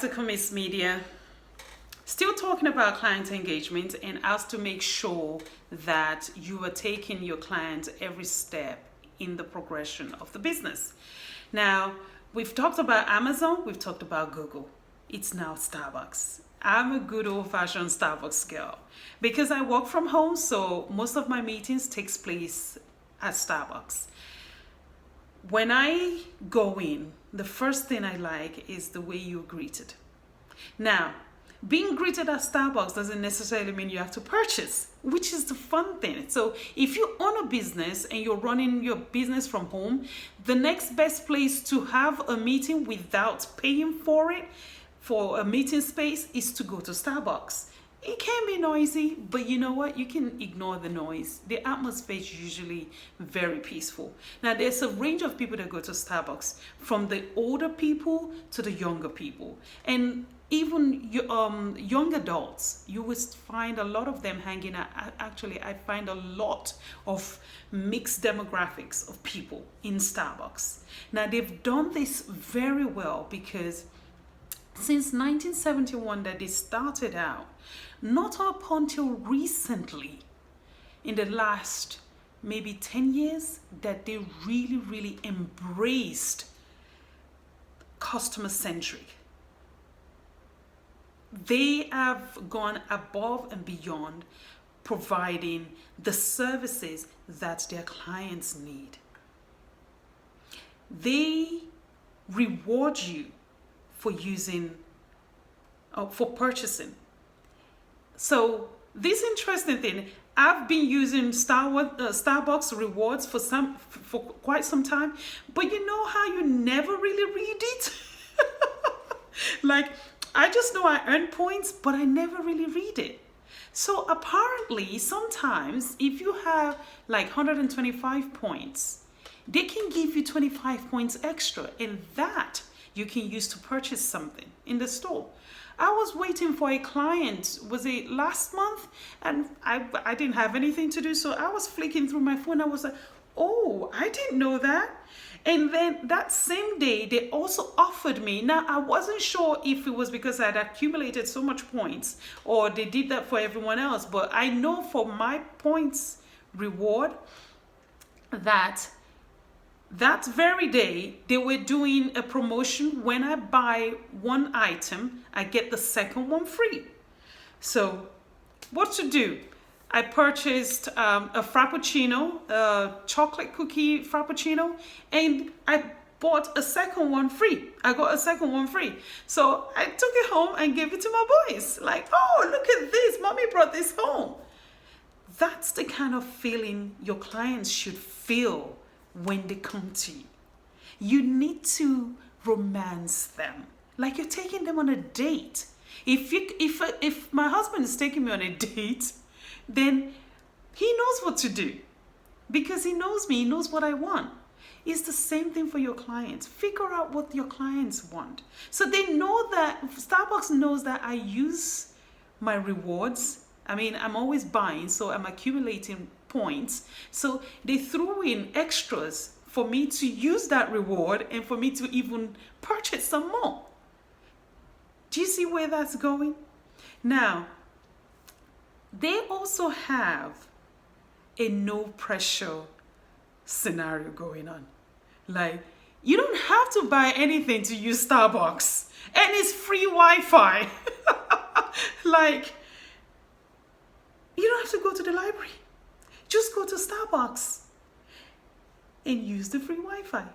to Kunmis Media. Still talking about client engagement and how to make sure that you are taking your client every step in the progression of the business. Now, we've talked about Amazon, we've talked about Google. It's now Starbucks. I'm a good old-fashioned Starbucks girl because I work from home, so most of my meetings takes place at Starbucks. When I go in, the first thing I like is the way you're greeted. Now, being greeted at Starbucks doesn't necessarily mean you have to purchase, which is the fun thing. So if you own a business and you're running your business from home, the next best place to have a meeting without paying for it, for a meeting space, is to go to Starbucks. It can be noisy, but you know what? You can ignore the noise. The atmosphere is usually very peaceful. Now, there's a range of people that go to Starbucks, from the older people to the younger people. And even young adults, you will find a lot of them hanging out. Actually, I find a lot of mixed demographics of people in Starbucks. Now, they've done this very well because since 1971 that they started out, not up until recently, in the last maybe 10 years, that they really embraced customer-centric. They have gone above and beyond providing the services that their clients need. They reward you for purchasing. So this interesting thing, I've been using Starbucks rewards for quite some time, but you know how you never really read it? Like, I just know I earn points, but I never really read it. So apparently, sometimes if you have like 125 points, they can give you 25 points extra, and that you can use to purchase something in the store. I was waiting for a client, was it last month? And I didn't have anything to do, so I was flicking through my phone. I was like, oh, I didn't know that. And then that same day, they also offered me. Now, I wasn't sure if it was because I had accumulated so much points or they did that for everyone else. But I know for my points reward that very day, they were doing a promotion. When I buy one item, I get the second one free. So what to do? I purchased a Frappuccino, a chocolate cookie Frappuccino, and I bought a second one free. I got a second one free. So I took it home and gave it to my boys. Like, oh, look at this. Mommy brought this home. That's the kind of feeling your clients should feel when they come to you. You need to romance them, like you're taking them on a date. If my husband is taking me on a date, then he knows what to do because he knows me, he knows what I want. It's the same thing for your clients. Figure out what your clients want. So they know that Starbucks knows that I use my rewards. I mean, I'm always buying, so I'm accumulating points. So they threw in extras for me to use that reward and for me to even purchase some more. Do you see where that's going? Now, they also have a no pressure scenario going on. Like, you don't have to buy anything to use Starbucks, and it's free Wi-Fi. Like, you don't have to go to the library. Just go to Starbucks and use the free Wi-Fi.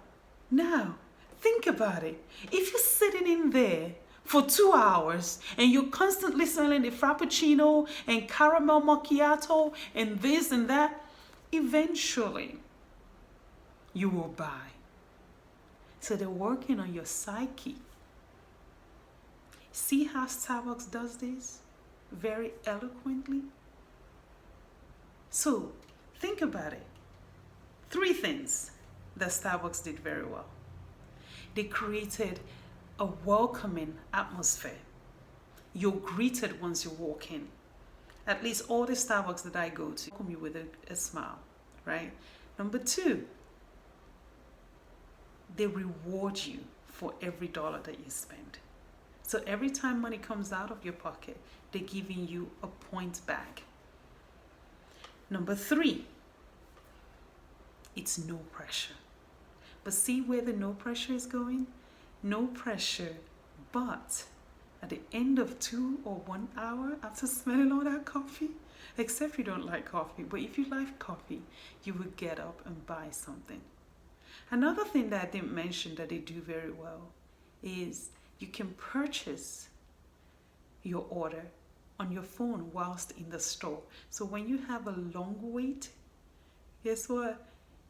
Now, think about it. If you're sitting in there for 2 hours and you're constantly selling the Frappuccino and caramel macchiato and this and that, eventually you will buy. So they're working on your psyche. See how Starbucks does this very eloquently? So think about it. 3 things that Starbucks did very well. They created a welcoming atmosphere. You're greeted once you walk in. At least all the Starbucks that I go to welcome you with a smile, right? Number 2, they reward you for every dollar that you spend. So every time money comes out of your pocket, they're giving you a point back. Number 3, it's no pressure. But see where the no pressure is going? No pressure, but at the end of 2 or 1 hour after smelling all that coffee, except you don't like coffee, but if you like coffee, you will get up and buy something. Another thing that I didn't mention that they do very well is you can purchase your order on your phone whilst in the store. So when you have a long wait, guess what?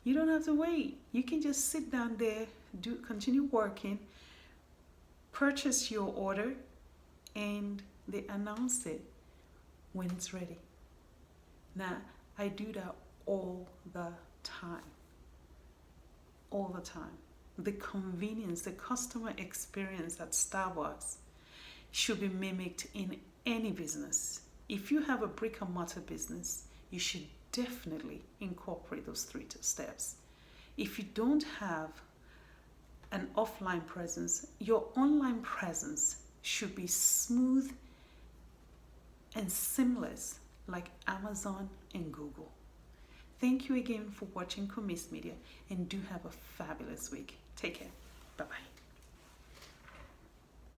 You don't have to wait. You can just sit down there, continue working, purchase your order, and they announce it when it's ready. Now, I do that all the time. All the time. The convenience, the customer experience at Starbucks should be mimicked in any business. If you have a brick and mortar business, you should definitely incorporate those 3 steps. If you don't have an offline presence, your online presence should be smooth and seamless like Amazon and Google. Thank you again for watching Kunmis Media, and do have a fabulous week. Take care. Bye-bye.